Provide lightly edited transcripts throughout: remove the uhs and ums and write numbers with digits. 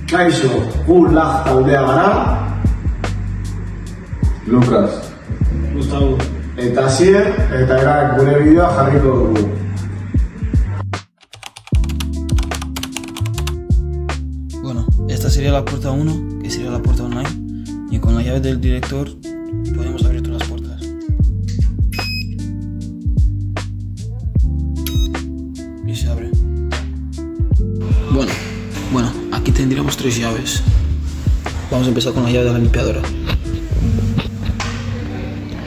Kaixo, gu lag taldea gara. Lucas. Gustavo. Eta Asier, eta erak gure bideoa jarriko dugu. Bueno, esta sería la puerta 1, que sería la puerta online. Y con la llave del director podemos abrir todas las puertas. Y se abre. Bueno, aquí tendríamos 3 llaves. Vamos a empezar con la llave de la limpiadora.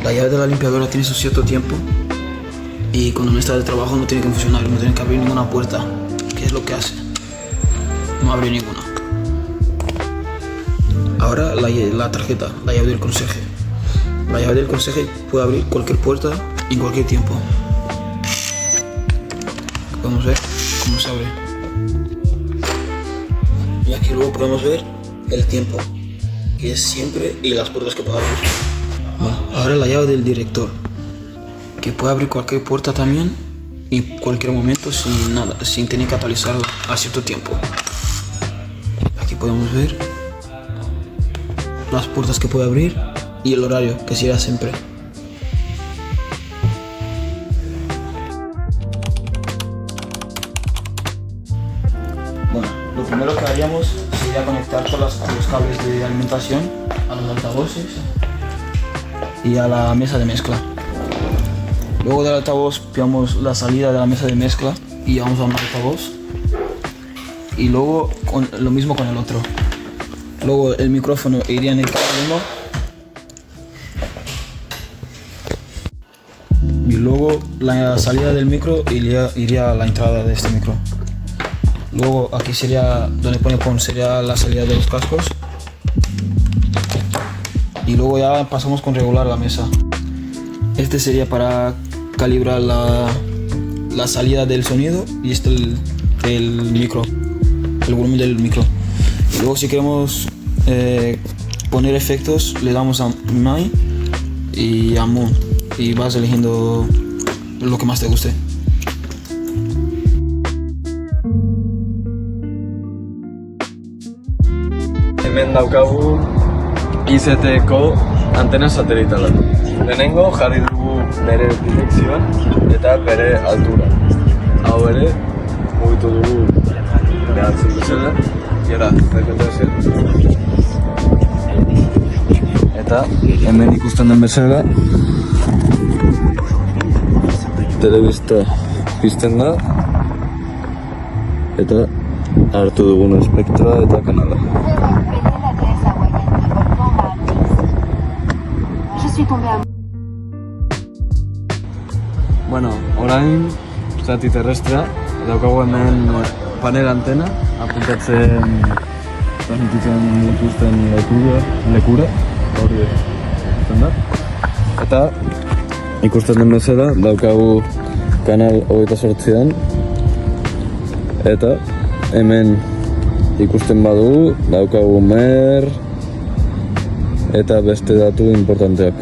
La llave de la limpiadora tiene su cierto tiempo y cuando no está de trabajo no tiene que funcionar, no tiene que abrir ninguna puerta. ¿Qué es lo que hace? No abre ninguna. Ahora la tarjeta, la llave del conserje. La llave del conserje puede abrir cualquier puerta en cualquier tiempo. Podemos ver cómo se abre. Y aquí luego podemos ver el tiempo, que es siempre, y las puertas que puede abrir. Bueno, ahora la llave del director, que puede abrir cualquier puerta también y cualquier momento sin tener que actualizarlo a cierto tiempo. Aquí podemos ver las puertas que puede abrir y el horario, que será siempre. Bueno, lo primero que haríamos sería conectar todos los cables de alimentación a los altavoces y a la mesa de mezcla. Luego del altavoz pillamos la salida de la mesa de mezcla y vamos a un altavoz. Y luego lo mismo con el otro. Luego el micrófono iría en el cable 1. Y luego la salida del micro iría a la entrada de este micro. Luego aquí sería donde pone sería la salida de los cascos. Y luego ya pasamos con regular la mesa. Este sería para calibrar la salida del sonido y este el micro, el volumen del micro. Y luego si queremos poner efectos le damos a My y a Moon y vas eligiendo lo que más te guste. Hemen daukagu IZT-ko antena satelitala. Lehenengo jarri dugu bere direkzioan eta bere altura. Hau ere, mugitu dugu behartzen bezala. Gera, rekontazio. Eta hemen ikusten den bezala telebista pizten da eta hartu dugun espektroa eta kanala. Bueno, orain zati terrestra daukagu hemen panel antena apuntatzen transmititzen dituzten lekura hori ikusten da. Eta ikusten den bezala daukagu kanal 28an eta hemen ikusten badugu daukagu mer eta beste datu importanteak.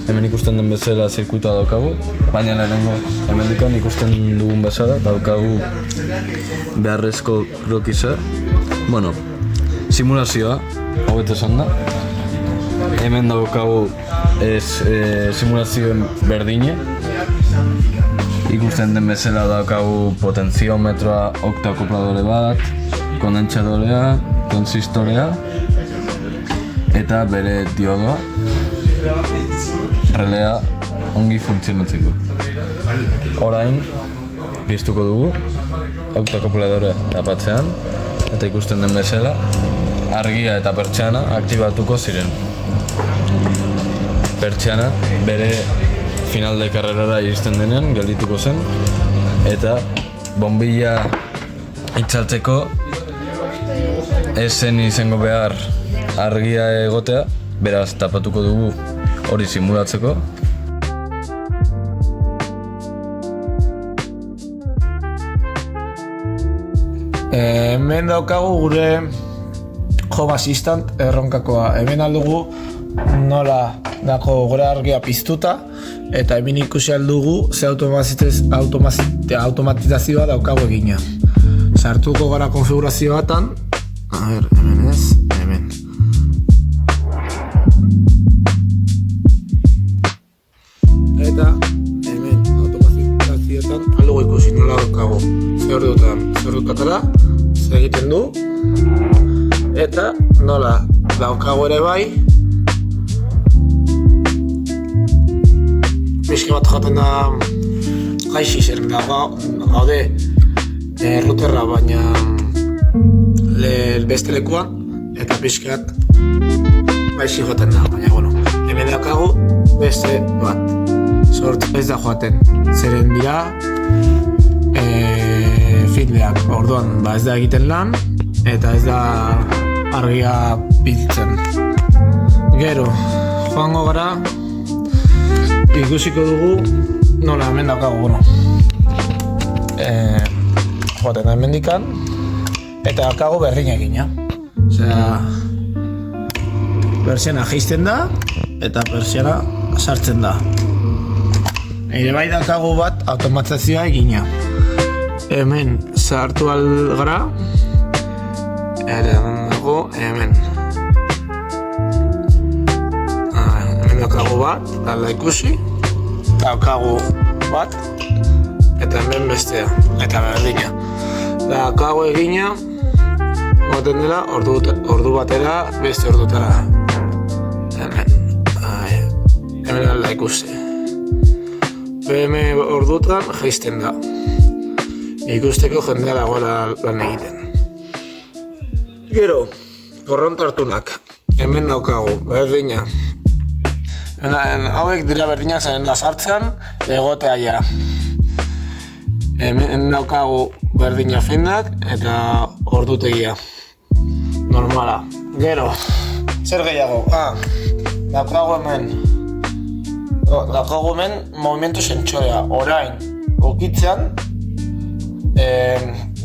Hemen ikusten den bezala zirkuitoa daukagu, baina lehenengo hemendikan ikusten dugun bezala daukagu beharrezko krokisa. Bueno, simulazioa, hobeto esan da. Hemen daukagu simulazioen berdine. Ikusten den bezala daukagu potenziometroa, oktakopladore bat, kondentsadorea, transistorea eta bere diodoa. Relea ongi funtzionatzeko. Orain piztuko dugu oktakopuladorea tapatzean eta ikusten den bezala argia eta pertsiana aktibatuko ziren. pertsiana bere final de karrerara iristen denean geldituko zen eta bombilla itzaltzeko ez zen izango behar argia egotea, beraz tapatuko dugu hori simulatzeko. Hemen daukagu gure Home Assistant erronkakoa. Hemen aldugu nola dako gure argia piztuta eta hemen ikusi aldugu ze automatizazioa daukagu egina. Sartuko gara konfigurazio batan. A ver, hemen ez, hemen. Eta hemen automatizazioetan aldugu ikusi nola daukagu. Zer dutatara, zer egiten du, eta nola daukagu ere bai pixka bat jaten da gaixi zer gaude routerra baina beste lekuan eta pixka bat gaixi jaten da, baina bueno, hemen daukagu beste bat sortu ez da joaten, zeren dira feedback, orduan ez da egiten lan eta ez da argia biltzen. Gero, joango gara ikusiko dugu nola hemen daukagu joaten da hemendikan eta daukagu berdin egina. Osea, persiana jaisten da eta persiana sartzen da. Ere bai daukagu bat automatizazioa egina. Hemen sartu algara hemen daukagu bat, alda ikusi daukagu bat eta hemen bestea, eta berdina daukagu egina goten dela ordu batera beste ordutara hemen alda ikusi PM ordutan jaisten da ikusteko jendea dagoela lan egiten. Gero, korronte hartunak, hemen daukagu, berdina. Hauek dira berdinak zen sartzean, egotea ja. Hemen daukagu berdina findak eta ordutegia. Normala. Gero, zer gehiago? Daukagu hemen movimentu sentsorea. Orain, okitzean,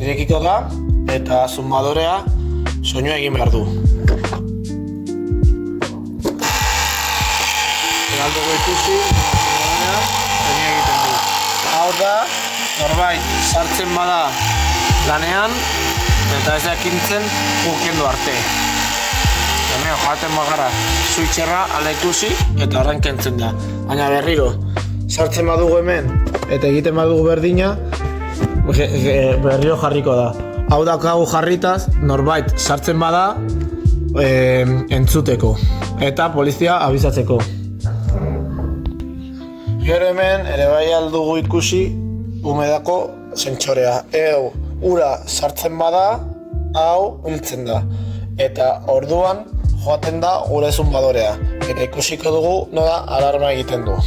irekiko da eta zumadorea soinua egin behar du. Galdugu ikusi, soinua egiten du. Hau da, norbait sartzen bada lanean eta ez da ekintzen gukendu arte. Hemen joaten bagara switcherra ala ikusi eta horren kentzen da. Baina berriro, sartzen badugu hemen eta egiten badugu berdina, berriro jarriko da. Hau daukagu jarritaz, norbait sartzen bada entzuteko eta polizia abizatzeko. Gero hemen ere bai aldugu ikusi umedako sentsorea. Ura sartzen bada, hau hiltzen da. Eta orduan joaten da gure zumbadorea. Eta ikusiko dugu nola alarma egiten du.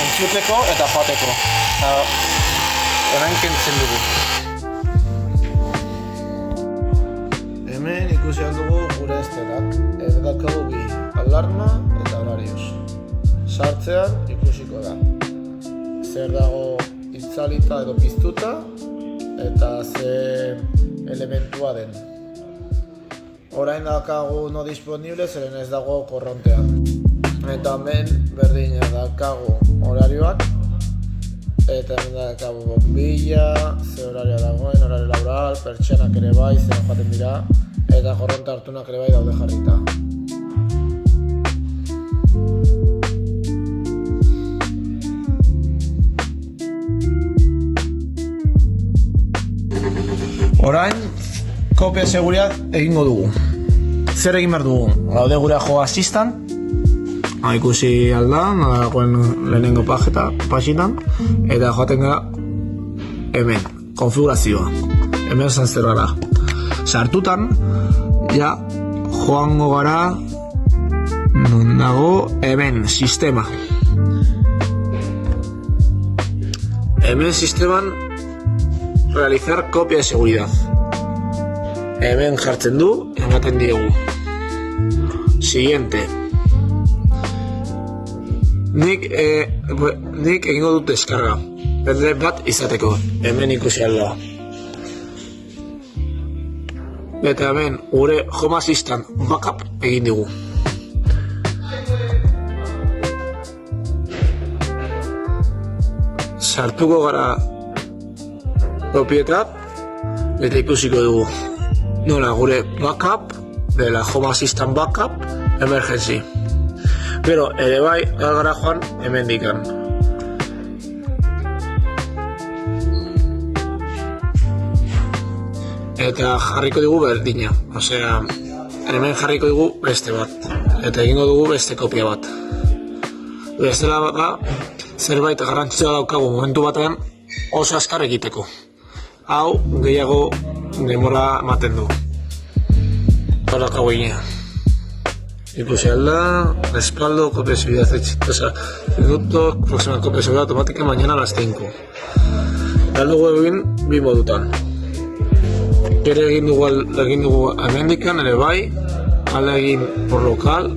Entzuteko eta joateko. Hemen kentzen dugu. Hemen ikusi dugu gure esterak. Daukagu bi alarma eta horarios. Sartzean ikusiko da. Zer dago itzalita edo piztuta eta ze elementua den. Orain daukagu no disponible zeren ez dago korrontean. Eta hemen berdina daukagu horarioak eta hemen daukagu bombilla, ze horario dagoen, horario laboral, pertsianak ere bai, zer joaten dira eta korronte hartunak ere bai daude jarrita. Orain, kopia seguridad egingo dugu. Zer egin behar dugu? Gaude gure Home Assistant. Ikusi alda, dagoen lehenengo paginan. Eta joaten gara hemen, konfigurazioa. Hemen zantzero gara. Sartutan, ja, joango gara, non dago, hemen, sistema. Hemen sisteman, realizar copia de seguridad. Hemen jartzen du, ematen diegu. Siguiente. Nik egingo dut deskarga. Pendrive bat izateko. Hemen ikusi alda. Eta hemen gure Home Assistant backup egin digu. Sartuko gara kopietat eta ikusiko dugu. Nola gure backup dela Home Assistant backup emergency. Pero ere bai gara joan hemen dikan. Eta jarriko dugu berdina. Osea, hemen jarriko dugu beste bat. Eta egingo dugu beste kopia bat. Bestela da, zerbait garrantzitsua daukagu momentu batean oso azkar egiteko. Hau gehiago demora ematen du. Hola cagüeña. Ikusi alda, respaldo, copia de seguridad exitosa. Minuto, próxima copia de seguridad automática mañana a las 5. Galdugu egin bi modutan. Ere egin dugu hemendikan ere bai, ala egin por local.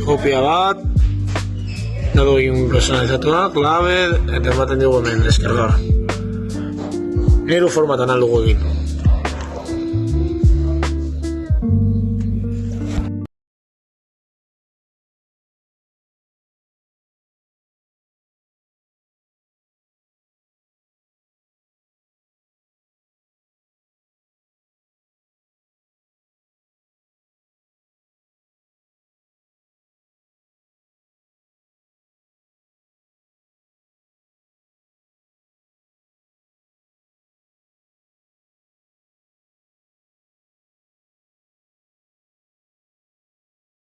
Kopia bat, galdu egin personalizatua, clave, eta ematen dugu hemen descargar. Hiru formatan aldugu egin.